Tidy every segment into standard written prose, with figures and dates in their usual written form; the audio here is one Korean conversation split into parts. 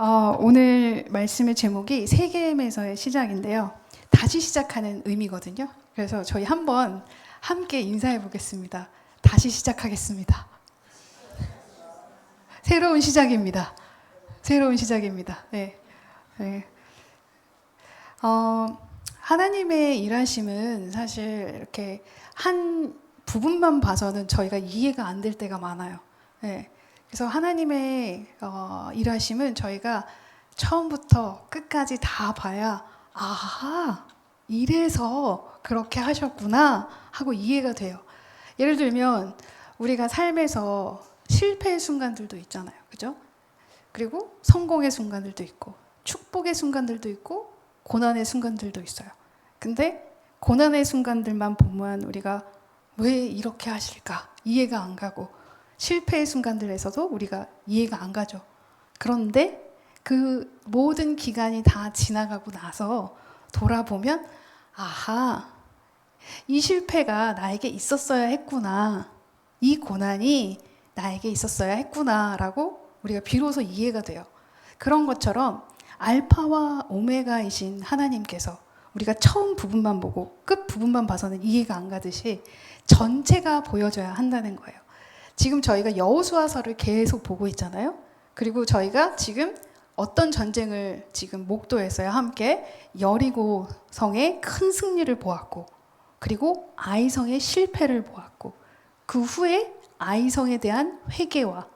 오늘 말씀의 제목이 세겜에서의 시작인데요. 다시 시작하는 의미거든요. 그래서 저희 한번 함께 인사해 보겠습니다. 다시 시작하겠습니다. 새로운 시작입니다. 새로운 시작입니다. 네. 네. 하나님의 일하심은 사실 이렇게 한 부분만 봐서는 저희가 이해가 안 될 때가 많아요. 네. 그래서 하나님의 일하심은 저희가 처음부터 끝까지 다 봐야 아하, 이래서 그렇게 하셨구나 하고 이해가 돼요. 예를 들면 우리가 삶에서 실패의 순간들도 있잖아요. 그죠? 그리고 성공의 순간들도 있고 축복의 순간들도 있고 고난의 순간들도 있어요. 근데 고난의 순간들만 보면 우리가 왜 이렇게 하실까 이해가 안 가고, 실패의 순간들에서도 우리가 이해가 안 가죠. 그런데 그 모든 기간이 다 지나가고 나서 돌아보면 아하, 이 실패가 나에게 있었어야 했구나, 이 고난이 나에게 있었어야 했구나 라고 우리가 비로소 이해가 돼요. 그런 것처럼 알파와 오메가이신 하나님께서 우리가 처음 부분만 보고 끝 부분만 봐서는 이해가 안 가듯이 전체가 보여져야 한다는 거예요. 지금 저희가 여호수아서를 계속 보고 있잖아요. 그리고 저희가 지금 어떤 전쟁을 지금 목도했어요. 함께 여리고 성의 큰 승리를 보았고, 그리고 아이성의 실패를 보았고, 그 후에 아이성에 대한 회개와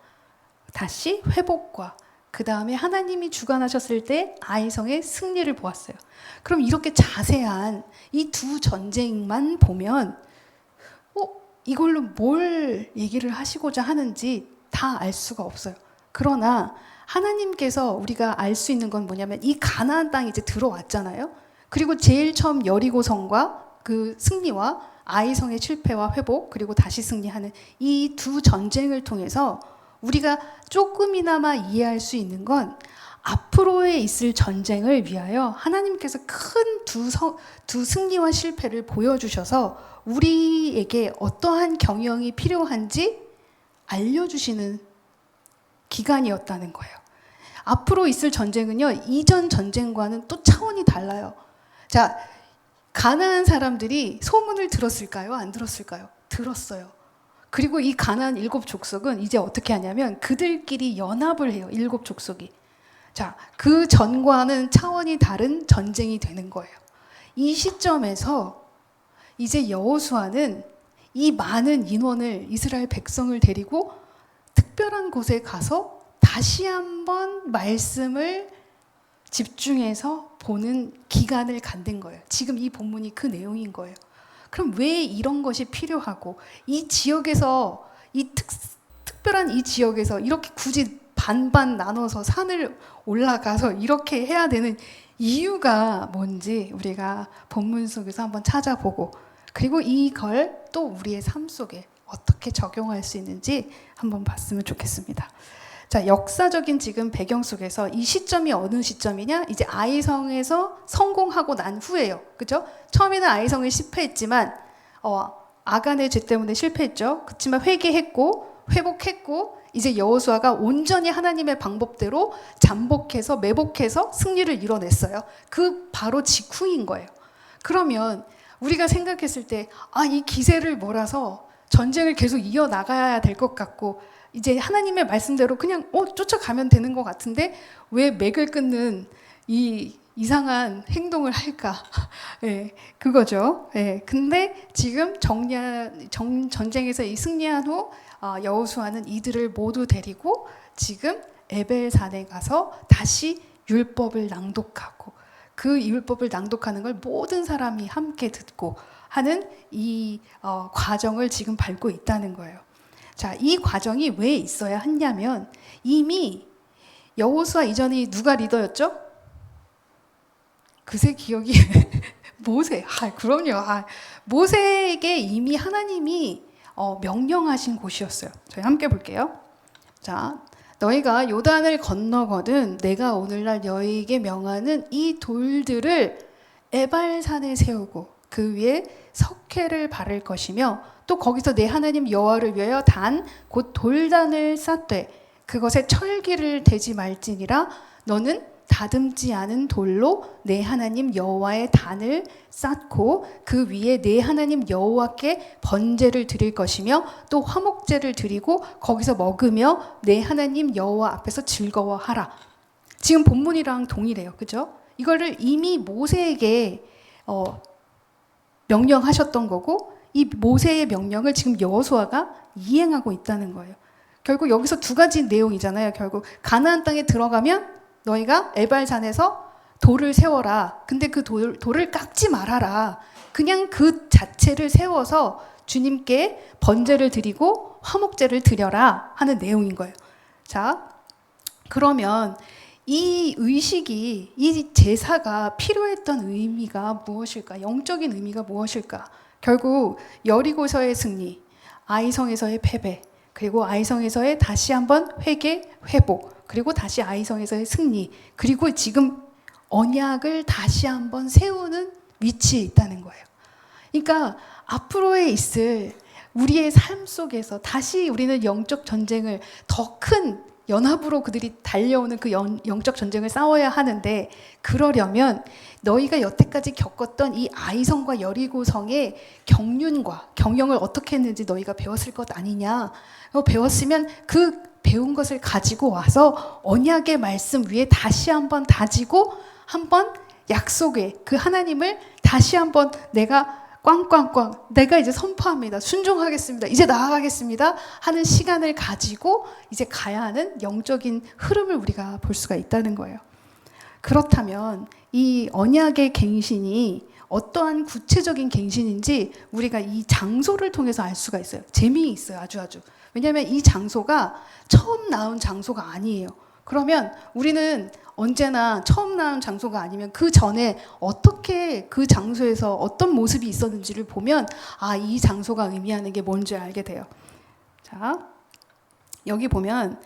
다시 회복과 그 다음에 하나님이 주관하셨을 때 아이성의 승리를 보았어요. 그럼 이렇게 자세한 이 두 전쟁만 보면 이걸로 뭘 얘기를 하시고자 하는지 다 알 수가 없어요. 그러나 하나님께서 우리가 알 수 있는 건 뭐냐면 이 가나안 땅에 이제 들어왔잖아요. 그리고 제일 처음 여리고성과 그 승리와 아이성의 실패와 회복, 그리고 다시 승리하는 이 두 전쟁을 통해서 우리가 조금이나마 이해할 수 있는 건 앞으로에 있을 전쟁을 위하여 하나님께서 큰 두 승리와 실패를 보여주셔서 우리에게 어떠한 경영이 필요한지 알려주시는 기간이었다는 거예요. 앞으로 있을 전쟁은요, 이전 전쟁과는 또 차원이 달라요. 자, 가나안 사람들이 소문을 들었을까요? 안 들었을까요? 들었어요. 그리고 이 가나안 7족속은 이제 어떻게 하냐면 그들끼리 연합을 해요. 7족속이. 자, 그 전과는 차원이 다른 전쟁이 되는 거예요. 이 시점에서 이제 여호수아는 이 많은 인원을, 이스라엘 백성을 데리고 특별한 곳에 가서 다시 한번 말씀을 집중해서 보는 기간을 갖는 거예요. 지금 이 본문이 그 내용인 거예요. 그럼 왜 이런 것이 필요하고, 이 지역에서 특별한 이 지역에서 이렇게 굳이 반반 나눠서 산을 올라가서 이렇게 해야 되는 이유가 뭔지 우리가 본문 속에서 한번 찾아보고, 그리고 이걸 또 우리의 삶 속에 어떻게 적용할 수 있는지 한번 봤으면 좋겠습니다. 자, 역사적인 지금 배경 속에서 이 시점이 어느 시점이냐? 이제 아이성에서 성공하고 난 후예요. 그죠? 처음에는 아이성을 실패했지만 아간의 죄 때문에 실패했죠. 그렇지만 회개했고 회복했고, 이제 여호수아가 온전히 하나님의 방법대로 잠복해서 매복해서 승리를 이뤄냈어요. 그 바로 직후인 거예요. 그러면 우리가 생각했을 때 이 기세를 몰아서 전쟁을 계속 이어나가야 될 것 같고, 이제 하나님의 말씀대로 그냥 쫓아가면 되는 것 같은데 왜 맥을 끊는 이 이상한 행동을 할까? 네, 그거죠. 네, 근데 지금 전쟁에서 이 승리한 후 여호수아는 이들을 모두 데리고 지금 에벨산에 가서 다시 율법을 낭독하고, 그 율법을 낭독하는 걸 모든 사람이 함께 듣고 하는 이 과정을 지금 밟고 있다는 거예요. 자, 이 과정이 왜 있어야 했냐면 이미 여호수아 이전에 누가 리더였죠? 그새 기억이 모세. 그럼요. 모세에게 이미 하나님이 명령하신 곳이었어요. 저희 함께 볼게요. 자, 너희가 요단을 건너거든 내가 오늘날 너희에게 명하는 이 돌들을 에발산에 세우고 그 위에 석회를 바를 것이며, 또 거기서 내 하나님 여호와를 위하여 단 곧 돌단을 쌓되 그것에 철기를 대지 말지니라. 너는 다듬지 않은 돌로 내 하나님 여호와의 단을 쌓고 그 위에 내 하나님 여호와께 번제를 드릴 것이며 또 화목제를 드리고 거기서 먹으며 내 하나님 여호와 앞에서 즐거워하라. 지금 본문이랑 동일해요. 그죠? 이거를 이미 모세에게 명령하셨던 거고 이 모세의 명령을 지금 여호수아가 이행하고 있다는 거예요. 결국 여기서 두 가지 내용이잖아요. 결국 가나안 땅에 들어가면 너희가 에발산에서 돌을 세워라. 근데 그 돌을 깎지 말아라. 그냥 그 자체를 세워서 주님께 번제를 드리고 화목제를 드려라 하는 내용인 거예요. 자, 그러면 이 의식이, 이 제사가 필요했던 의미가 무엇일까? 영적인 의미가 무엇일까? 결국 여리고서의 승리, 아이성에서의 패배, 그리고 아이성에서의 다시 한번 회개, 회복, 그리고 다시 아이성에서의 승리, 그리고 지금 언약을 다시 한번 세우는 위치에 있다는 거예요. 그러니까 앞으로에 있을 우리의 삶 속에서 다시 우리는 영적 전쟁을 더 큰 연합으로 그들이 달려오는 그 영적 전쟁을 싸워야 하는데, 그러려면 너희가 여태까지 겪었던 이 아이성과 여리고성의 경륜과 경영을 어떻게 했는지 너희가 배웠을 것 아니냐. 배웠으면 그 배운 것을 가지고 와서 언약의 말씀 위에 다시 한번 다지고 한번 약속의 그 하나님을 다시 한번 내가 꽝꽝꽝 내가 이제 선포합니다. 순종하겠습니다. 이제 나아가겠습니다. 하는 시간을 가지고 이제 가야 하는 영적인 흐름을 우리가 볼 수가 있다는 거예요. 그렇다면 이 언약의 갱신이 어떠한 구체적인 갱신인지 우리가 이 장소를 통해서 알 수가 있어요. 재미있어요. 아주. 왜냐하면 이 장소가 처음 나온 장소가 아니에요. 그러면 우리는 언제나 처음 나온 장소가 아니면 그 전에 어떻게 그 장소에서 어떤 모습이 있었는지를 보면 이 장소가 의미하는 게 뭔지 알게 돼요. 자, 여기 보면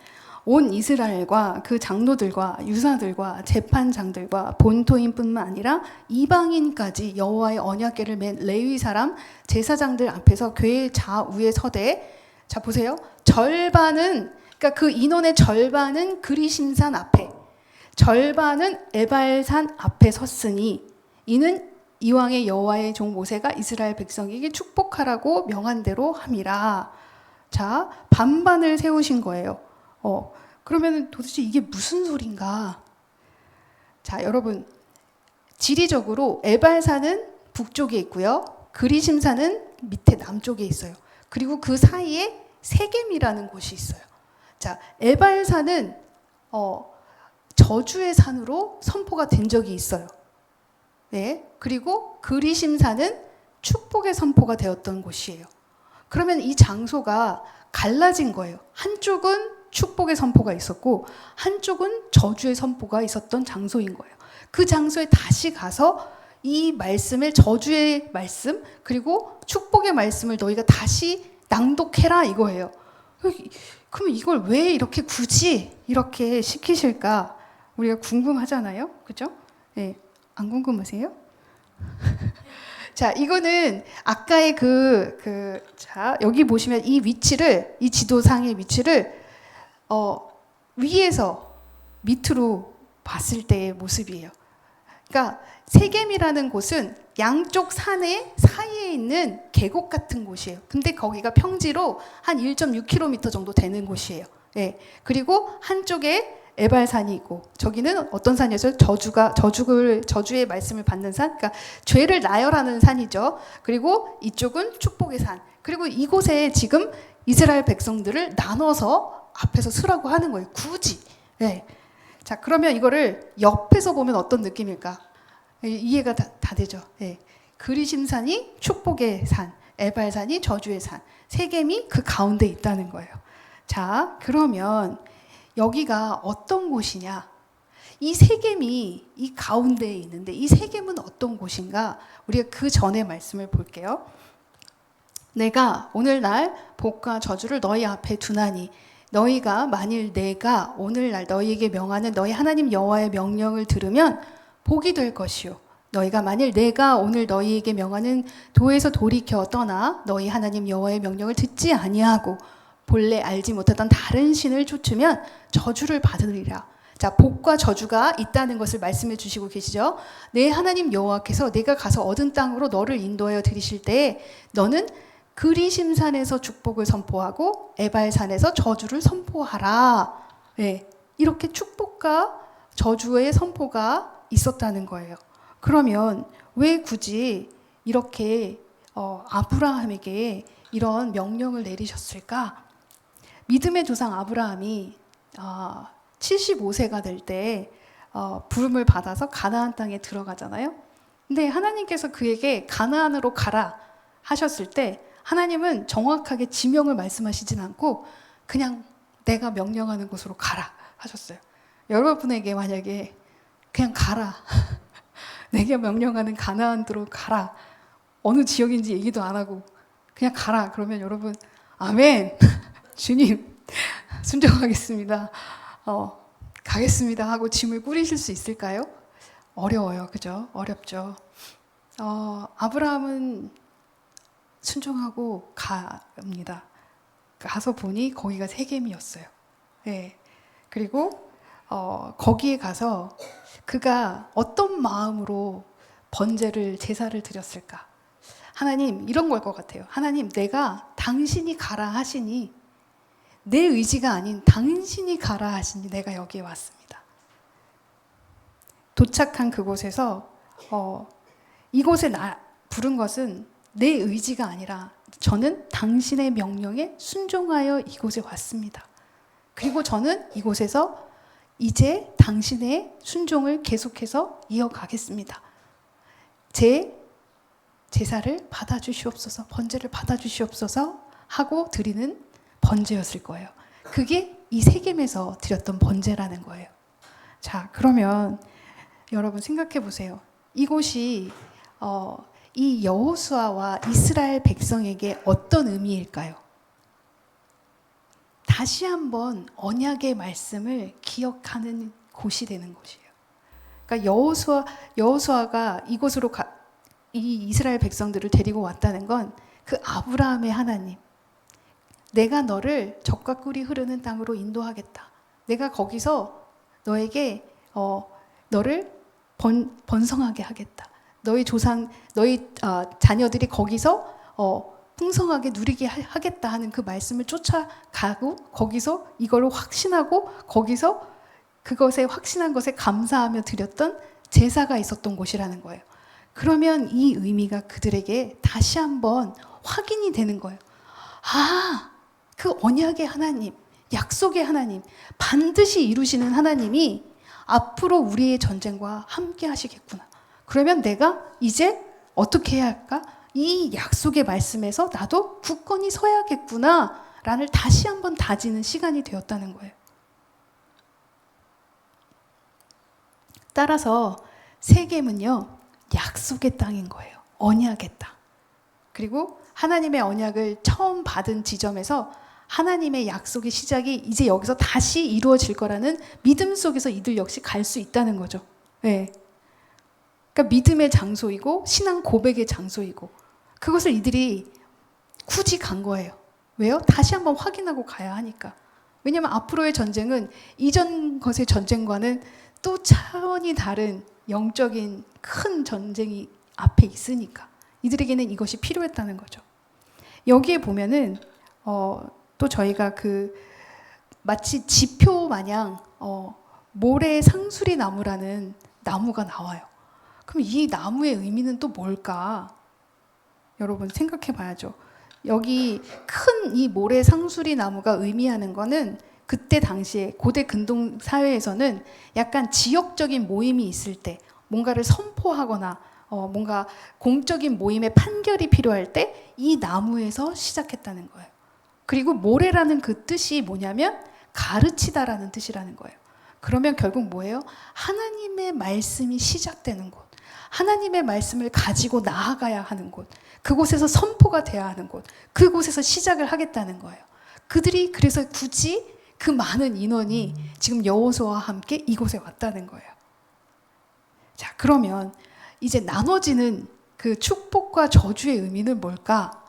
온 이스라엘과 그 장로들과 유사들과 재판장들과 본토인뿐만 아니라 이방인까지 여호와의 언약궤를 맨 레위 사람 제사장들 앞에서 궤 좌우에 서되, 자 보세요. 절반은, 그러니까 그 인원의 절반은 그리심산 앞에, 절반은 에발산 앞에 섰으니 이는 이왕의 여호와의 종 모세가 이스라엘 백성에게 축복하라고 명한 대로 함이라. 자, 반반을 세우신 거예요. 그러면 도대체 이게 무슨 소린가? 자, 여러분, 지리적으로 에발산은 북쪽에 있고요. 그리심산은 밑에 남쪽에 있어요. 그리고 그 사이에 세겜이라는 곳이 있어요. 자, 에발산은 저주의 산으로 선포가 된 적이 있어요. 네. 그리고 그리심산은 축복의 선포가 되었던 곳이에요. 그러면 이 장소가 갈라진 거예요. 한쪽은 축복의 선포가 있었고 한쪽은 저주의 선포가 있었던 장소인 거예요. 그 장소에 다시 가서 이 말씀을, 저주의 말씀 그리고 축복의 말씀을 너희가 다시 낭독해라 이거예요. 그럼 이걸 왜 이렇게 굳이 이렇게 시키실까? 우리가 궁금하잖아요. 그죠? 네. 안 궁금하세요? 자, 이거는 아까의 자, 여기 보시면 이 위치를, 이 지도상의 위치를 위에서 밑으로 봤을 때의 모습이에요. 그러니까 세겜이라는 곳은 양쪽 산의 사이에 있는 계곡 같은 곳이에요. 근데 거기가 평지로 한 1.6km 정도 되는 곳이에요. 네. 그리고 한쪽에 에발산이 있고, 저기는 어떤 산이었어요? 저주의 말씀을 받는 산, 그러니까 죄를 나열하는 산이죠. 그리고 이쪽은 축복의 산. 그리고 이곳에 지금 이스라엘 백성들을 나눠서 앞에서 서라고 하는 거예요. 굳이. 네. 자, 그러면 이거를 옆에서 보면 어떤 느낌일까? 이해가 다 되죠. 네. 그리심산이 축복의 산, 에발산이 저주의 산, 세겜이 그 가운데 있다는 거예요. 자, 그러면 여기가 어떤 곳이냐? 이 세겜이 이 가운데에 있는데 이 세겜은 어떤 곳인가? 우리가 그 전에 말씀을 볼게요. 내가 오늘날 복과 저주를 너희 앞에 두나니 너희가 만일 내가 오늘날 너희에게 명하는 너희 하나님 여호와의 명령을 들으면 복이 될 것이요. 너희가 만일 내가 오늘 너희에게 명하는 도에서 돌이켜 떠나 너희 하나님 여호와의 명령을 듣지 아니하고 본래 알지 못하던 다른 신을 쫓으면 저주를 받으리라. 자, 복과 저주가 있다는 것을 말씀해 주시고 계시죠. 내 하나님 여호와께서 내가 가서 얻은 땅으로 너를 인도하여 들이실 때에 너는 그리심산에서 축복을 선포하고 에발산에서 저주를 선포하라. 네, 이렇게 축복과 저주의 선포가 있었다는 거예요. 그러면 왜 굳이 이렇게 아브라함에게 이런 명령을 내리셨을까? 믿음의 조상 아브라함이 75세가 될 때 부름을 받아서 가나안 땅에 들어가잖아요. 근데 하나님께서 그에게 가나안으로 가라 하셨을 때 하나님은 정확하게 지명을 말씀하시진 않고 그냥 내가 명령하는 곳으로 가라 하셨어요. 여러분에게 만약에 그냥 가라. 내가 명령하는 가나안으로 가라. 어느 지역인지 얘기도 안 하고 그냥 가라. 그러면 여러분 아멘. 주님 순종하겠습니다. 가겠습니다 하고 짐을 꾸리실 수 있을까요? 어려워요. 그죠? 어렵죠. 아브라함은 순종하고 갑니다. 가서 보니 거기가 세겜이었어요. 네. 그리고 거기에 가서 그가 어떤 마음으로 번제를 제사를 드렸을까? 하나님 이런 걸 것 같아요. 하나님 내가 당신이 가라 하시니 내 의지가 아닌 당신이 가라 하시니 내가 여기에 왔습니다. 도착한 그곳에서 이곳에 부른 것은 내 의지가 아니라 저는 당신의 명령에 순종하여 이곳에 왔습니다. 그리고 저는 이곳에서 이제 당신의 순종을 계속해서 이어가겠습니다. 제 제사를 받아주시옵소서, 번제를 받아주시옵소서 하고 드리는 번제였을 거예요. 그게 이 세겜에서 드렸던 번제라는 거예요. 자, 그러면 여러분 생각해 보세요. 이곳이 이 여호수아와 이스라엘 백성에게 어떤 의미일까요? 다시 한번 언약의 말씀을 기억하는 곳이 되는 곳이에요. 그러니까 여호수아가 이곳으로 이 이스라엘 백성들을 데리고 왔다는 건 그 아브라함의 하나님, 내가 너를 적과 꿀이 흐르는 땅으로 인도하겠다. 내가 거기서 너에게 너를 번성하게 하겠다. 너희 자녀들이 거기서 풍성하게 누리게 하겠다 하는 그 말씀을 쫓아가고 거기서 이걸 확신하고 거기서 그것에 확신한 것에 감사하며 드렸던 제사가 있었던 곳이라는 거예요. 그러면 이 의미가 그들에게 다시 한번 확인이 되는 거예요. 아, 그 언약의 하나님, 약속의 하나님, 반드시 이루시는 하나님이 앞으로 우리의 전쟁과 함께 하시겠구나. 그러면 내가 이제 어떻게 해야 할까? 이 약속의 말씀에서 나도 굳건히 서야겠구나 라는 다시 한번 다지는 시간이 되었다는 거예요. 따라서 세겜은요, 약속의 땅인 거예요. 언약의 땅. 그리고 하나님의 언약을 처음 받은 지점에서 하나님의 약속의 시작이 이제 여기서 다시 이루어질 거라는 믿음 속에서 이들 역시 갈 수 있다는 거죠. 네. 그러니까 믿음의 장소이고 신앙 고백의 장소이고 그것을 이들이 굳이 간 거예요. 왜요? 다시 한번 확인하고 가야 하니까. 왜냐하면 앞으로의 전쟁은 이전 것의 전쟁과는 또 차원이 다른 영적인 큰 전쟁이 앞에 있으니까 이들에게는 이것이 필요했다는 거죠. 여기에 보면은 또 저희가 마치 지표 마냥 모래 상수리 나무라는 나무가 나와요. 그럼 이 나무의 의미는 또 뭘까? 여러분 생각해 봐야죠. 여기 큰 이 모래 상수리 나무가 의미하는 거는 그때 당시에 고대 근동 사회에서는 약간 지역적인 모임이 있을 때 뭔가를 선포하거나 뭔가 공적인 모임의 판결이 필요할 때 이 나무에서 시작했다는 거예요. 그리고 모래라는 그 뜻이 뭐냐면 가르치다라는 뜻이라는 거예요. 그러면 결국 뭐예요? 하나님의 말씀이 시작되는 곳, 하나님의 말씀을 가지고 나아가야 하는 곳, 그곳에서 선포가 돼야 하는 곳, 그곳에서 시작을 하겠다는 거예요. 그들이 그래서 굳이 그 많은 인원이 지금 여호수아와 함께 이곳에 왔다는 거예요. 자, 그러면 이제 나눠지는 그 축복과 저주의 의미는 뭘까?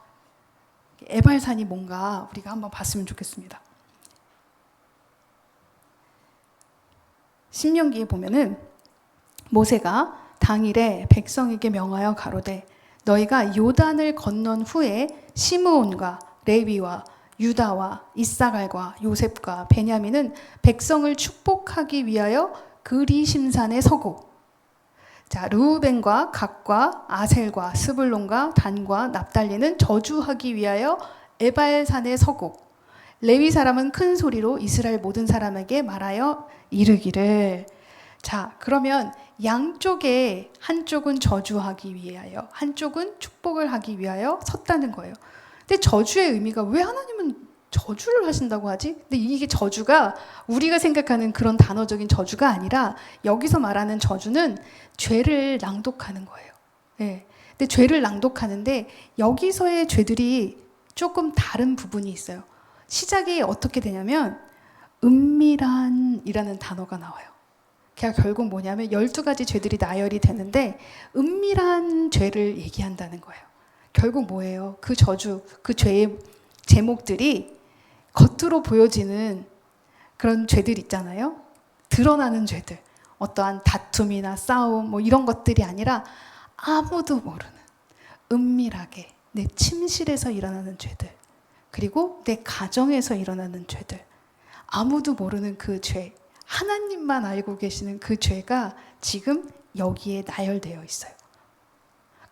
에발산이 뭔가 우리가 한번 봤으면 좋겠습니다. 신명기에 보면은 모세가 당일에 백성에게 명하여 가로되 너희가 요단을 건넌 후에 시므온과 레위와 유다와 이사갈과 요셉과 베냐민은 백성을 축복하기 위하여 그리심산에 서고, 자, 르우벤과 갓과 아셀과 스불론과 단과 납달리는 저주하기 위하여 에발산에 서고, 레위 사람은 큰 소리로 이스라엘 모든 사람에게 말하여 이르기를. 자, 그러면 양쪽에 한쪽은 저주하기 위하여, 한쪽은 축복을 하기 위하여 섰다는 거예요. 근데 저주의 의미가 왜 하나님은 저주를 하신다고 하지? 근데 이게 저주가 우리가 생각하는 그런 단어적인 저주가 아니라 여기서 말하는 저주는 죄를 낭독하는 거예요. 네. 근데 죄를 낭독하는데 여기서의 죄들이 조금 다른 부분이 있어요. 시작이 어떻게 되냐면 은밀한이라는 단어가 나와요. 그러니까 결국 뭐냐면 12가지 죄들이 나열이 되는데 은밀한 죄를 얘기한다는 거예요. 결국 뭐예요? 그 저주, 그 죄의 제목들이 겉으로 보여지는 그런 죄들 있잖아요. 드러나는 죄들. 어떠한 다툼이나 싸움 뭐 이런 것들이 아니라 아무도 모르는 은밀하게 내 침실에서 일어나는 죄들. 그리고 내 가정에서 일어나는 죄들. 아무도 모르는 그 죄. 하나님만 알고 계시는 그 죄가 지금 여기에 나열되어 있어요.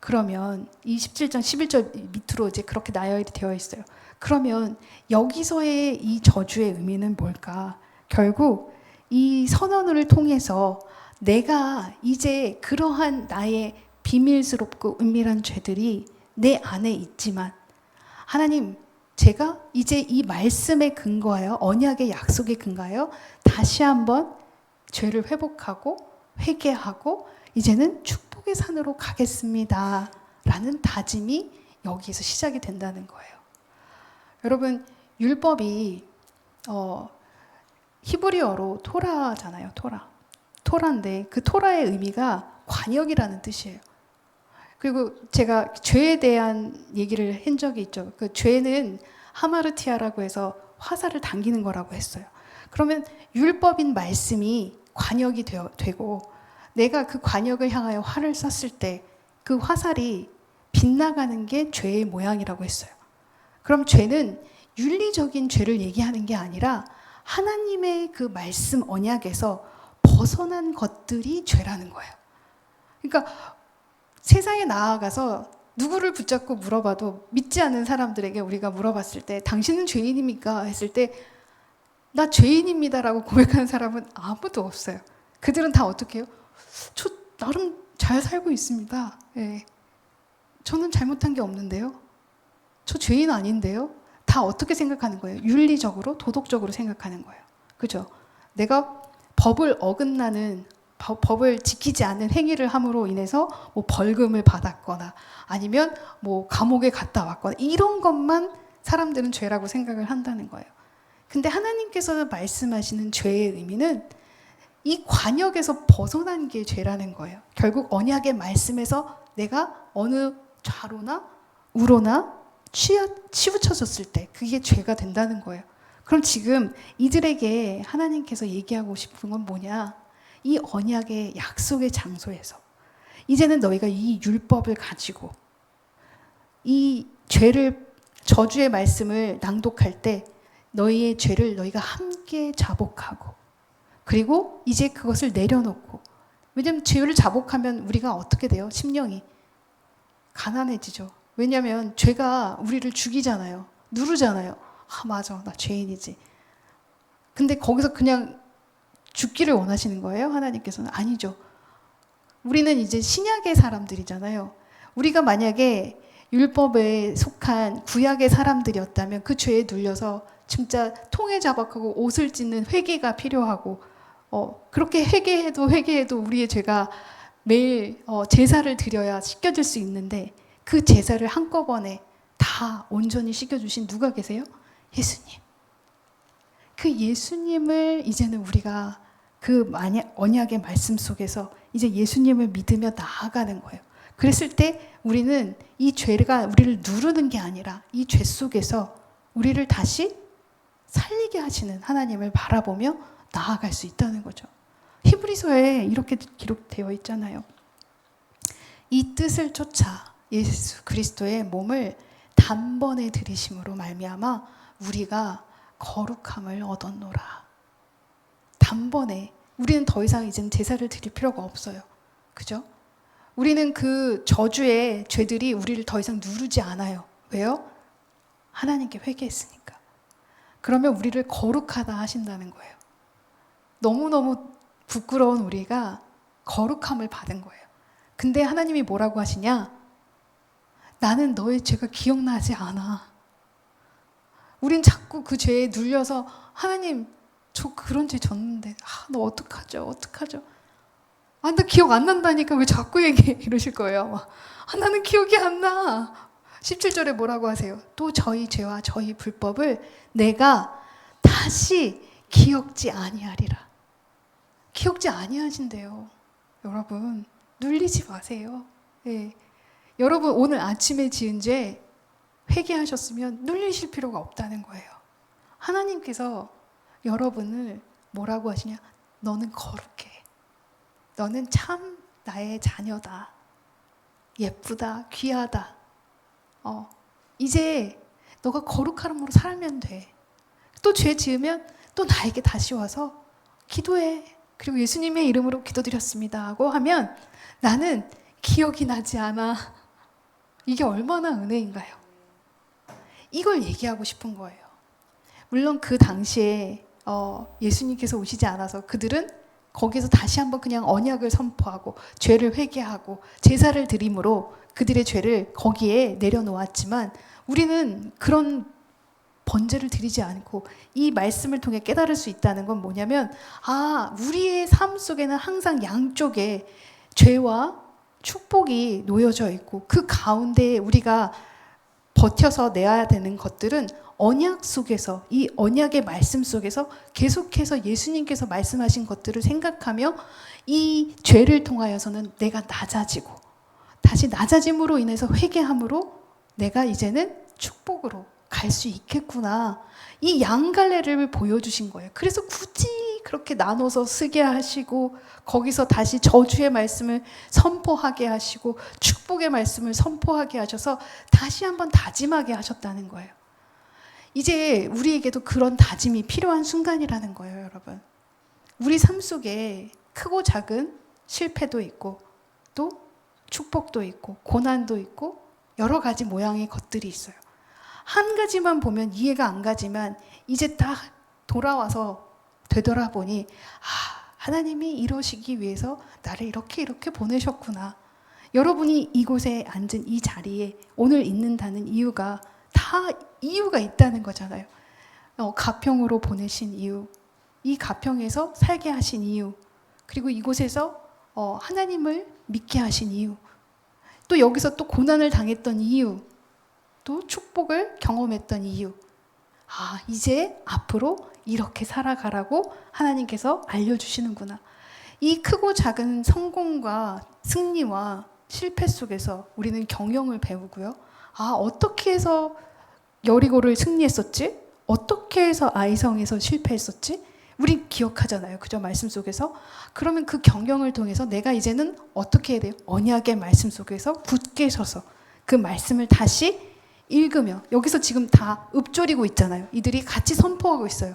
그러면 이 17장 11절 밑으로 이제 그렇게 나열이 되어 있어요. 그러면 여기서의 이 저주의 의미는 뭘까? 결국 이 선언을 통해서 내가 이제 그러한 나의 비밀스럽고 은밀한 죄들이 내 안에 있지만 하나님, 제가 이제 이 말씀에 근거하여 언약의 약속에 근거하여 다시 한번 죄를 회복하고 회개하고 이제는 축복의 산으로 가겠습니다 라는 다짐이 여기에서 시작이 된다는 거예요. 여러분, 율법이 히브리어로 토라잖아요. 토라인데 그 토라의 의미가 관역이라는 뜻이에요. 그리고 제가 죄에 대한 얘기를 한 적이 있죠. 그 죄는 하마르티아라고 해서 화살을 당기는 거라고 했어요. 그러면 율법인 말씀이 관역이 되고 내가 그 관역을 향하여 활을 쐈을 때 그 화살이 빗나가는 게 죄의 모양이라고 했어요. 그럼 죄는 윤리적인 죄를 얘기하는 게 아니라 하나님의 그 말씀 언약에서 벗어난 것들이 죄라는 거예요. 그러니까 세상에 나아가서 누구를 붙잡고 물어봐도 믿지 않는 사람들에게 우리가 물어봤을 때 당신은 죄인입니까? 했을 때 나 죄인입니다라고 고백하는 사람은 아무도 없어요. 그들은 다 어떻게 해요? 저 나름 잘 살고 있습니다. 예. 저는 잘못한 게 없는데요. 저 죄인 아닌데요. 다 어떻게 생각하는 거예요? 윤리적으로, 도덕적으로 생각하는 거예요. 그죠? 내가 법을 어긋나는 법을 지키지 않는 행위를 함으로 인해서 뭐 벌금을 받았거나 아니면 뭐 감옥에 갔다 왔거나 이런 것만 사람들은 죄라고 생각을 한다는 거예요. 근데 하나님께서 말씀하시는 죄의 의미는 이 관역에서 벗어난 게 죄라는 거예요. 결국 언약의 말씀에서 내가 어느 좌로나 우로나 치우쳐졌을 때 그게 죄가 된다는 거예요. 그럼 지금 이들에게 하나님께서 얘기하고 싶은 건 뭐냐? 이 언약의 약속의 장소에서 이제는 너희가 이 율법을 가지고 이 죄를 저주의 말씀을 낭독할 때 너희의 죄를 너희가 함께 자복하고 그리고 이제 그것을 내려놓고 왜냐하면 죄를 자복하면 우리가 어떻게 돼요? 심령이 가난해지죠. 왜냐하면 죄가 우리를 죽이잖아요. 누르잖아요. 아 맞아 나 죄인이지. 근데 거기서 그냥 죽기를 원하시는 거예요? 하나님께서는 아니죠. 우리는 이제 신약의 사람들이잖아요. 우리가 만약에 율법에 속한 구약의 사람들이었다면 그 죄에 눌려서 진짜 통에 자박하고 옷을 찢는 회개가 필요하고 그렇게 회개해도 우리의 죄가 매일 제사를 드려야 씻겨질 수 있는데 그 제사를 한꺼번에 다 온전히 씻겨주신 누가 계세요? 예수님. 그 예수님을 이제는 우리가 그 언약의 말씀 속에서 이제 예수님을 믿으며 나아가는 거예요. 그랬을 때 우리는 이 죄가 우리를 누르는 게 아니라 이 죄 속에서 우리를 다시 살리게 하시는 하나님을 바라보며 나아갈 수 있다는 거죠. 히브리서에 이렇게 기록되어 있잖아요. 이 뜻을 쫓아 예수 그리스도의 몸을 단번에 들이심으로 말미암아 우리가 거룩함을 얻었노라. 단번에. 우리는 더 이상 이제는 제사를 드릴 필요가 없어요. 그죠? 우리는 그 저주의 죄들이 우리를 더 이상 누르지 않아요. 왜요? 하나님께 회개했으니까. 그러면 우리를 거룩하다 하신다는 거예요. 너무너무 부끄러운 우리가 거룩함을 받은 거예요. 근데 하나님이 뭐라고 하시냐? 나는 너의 죄가 기억나지 않아. 우린 자꾸 그 죄에 눌려서 하나님, 저 그런 죄 졌는데 너 어떡하죠? 나 기억 안 난다니까 왜 자꾸 얘기해? 이러실 거예요. 나는 기억이 안 나. 17절에 뭐라고 하세요? 또 저희 죄와 저희 불법을 내가 다시 기억지 아니하리라. 기억지 아니하신대요. 여러분 눌리지 마세요. 예. 여러분 오늘 아침에 지은 죄 회개하셨으면 눌리실 필요가 없다는 거예요. 하나님께서 여러분을 뭐라고 하시냐? 너는 거룩해. 너는 참 나의 자녀다. 예쁘다. 귀하다. 이제 너가 거룩함으로 살면 돼. 또 죄 지으면 또 나에게 다시 와서 기도해. 그리고 예수님의 이름으로 기도드렸습니다 하고 하면 나는 기억이 나지 않아. 이게 얼마나 은혜인가요? 이걸 얘기하고 싶은 거예요. 물론 그 당시에 예수님께서 오시지 않아서 그들은 거기서 다시 한번 그냥 언약을 선포하고 죄를 회개하고 제사를 드림으로 그들의 죄를 거기에 내려놓았지만 우리는 그런 번제를 드리지 않고 이 말씀을 통해 깨달을 수 있다는 건 뭐냐면 우리의 삶 속에는 항상 양쪽에 죄와 축복이 놓여져 있고 그 가운데 우리가 버텨서 내야 되는 것들은 언약 속에서 이 언약의 말씀 속에서 계속해서 예수님께서 말씀하신 것들을 생각하며 이 죄를 통하여서는 내가 낮아지고 다시 낮아짐으로 인해서 회개함으로 내가 이제는 축복으로 갈 수 있겠구나. 이 양갈래를 보여주신 거예요. 그래서 굳이 그렇게 나눠서 쓰게 하시고 거기서 다시 저주의 말씀을 선포하게 하시고 축복의 말씀을 선포하게 하셔서 다시 한번 다짐하게 하셨다는 거예요. 이제 우리에게도 그런 다짐이 필요한 순간이라는 거예요, 여러분. 우리 삶 속에 크고 작은 실패도 있고 또 축복도 있고 고난도 있고 여러 가지 모양의 것들이 있어요. 한 가지만 보면 이해가 안 가지만 이제 딱 돌아와서 되돌아보니 하나님이 이러시기 위해서 나를 이렇게 보내셨구나. 여러분이 이곳에 앉은 이 자리에 오늘 있는다는 이유가 다 이유가 있다는 거잖아요. 가평으로 보내신 이유, 이 가평에서 살게 하신 이유, 그리고 이곳에서 하나님을 믿게 하신 이유, 또 여기서 또 고난을 당했던 이유, 또 축복을 경험했던 이유. 이제 앞으로 이렇게 살아가라고 하나님께서 알려주시는구나. 이 크고 작은 성공과 승리와 실패 속에서 우리는 경영을 배우고요. 어떻게 해서 여리고를 승리했었지? 어떻게 해서 아이성에서 실패했었지? 우리 기억하잖아요. 그죠? 말씀 속에서. 그러면 그 경영을 통해서 내가 이제는 어떻게 해야 돼요? 언약의 말씀 속에서 굳게 서서 그 말씀을 다시 읽으며 여기서 지금 다 읊조리고 있잖아요. 이들이 같이 선포하고 있어요.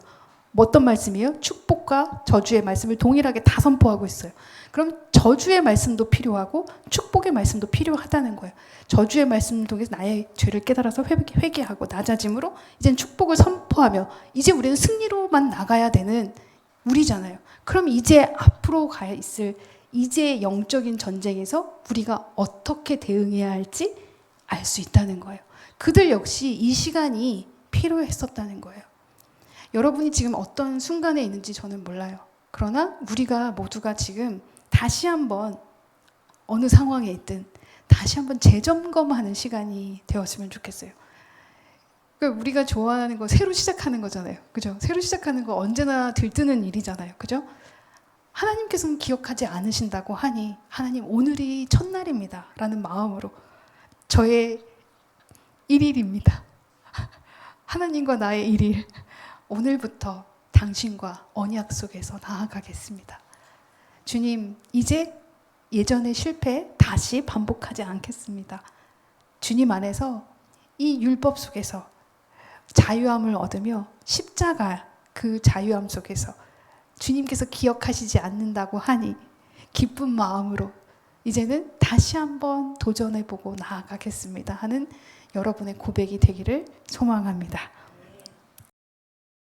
어떤 말씀이에요? 축복과 저주의 말씀을 동일하게 다 선포하고 있어요. 그럼 저주의 말씀도 필요하고 축복의 말씀도 필요하다는 거예요. 저주의 말씀을 통해서 나의 죄를 깨달아서 회개하고 낮아짐으로 이제는 축복을 선포하며 이제 우리는 승리로만 나가야 되는 우리잖아요. 그럼 이제 앞으로 가야 있을 이제 영적인 전쟁에서 우리가 어떻게 대응해야 할지 알 수 있다는 거예요. 그들 역시 이 시간이 필요했었다는 거예요. 여러분이 지금 어떤 순간에 있는지 저는 몰라요. 그러나 우리가 모두가 지금 다시 한번 어느 상황에 있든 다시 한번 재점검하는 시간이 되었으면 좋겠어요. 그러니까 우리가 좋아하는 거 새로 시작하는 거잖아요. 그죠? 새로 시작하는 거 언제나 들뜨는 일이잖아요. 그죠? 하나님께서는 기억하지 않으신다고 하니 하나님 오늘이 첫날입니다 라는 마음으로 저의 1일입니다. 하나님과 나의 1일. 오늘부터 당신과 언약 속에서 나아가겠습니다. 주님, 이제 예전의 실패 다시 반복하지 않겠습니다. 주님 안에서 이 율법 속에서 자유함을 얻으며 십자가 그 자유함 속에서 주님께서 기억하시지 않는다고 하니 기쁜 마음으로 이제는 다시 한번 도전해보고 나아가겠습니다 하는 여러분의 고백이 되기를 소망합니다.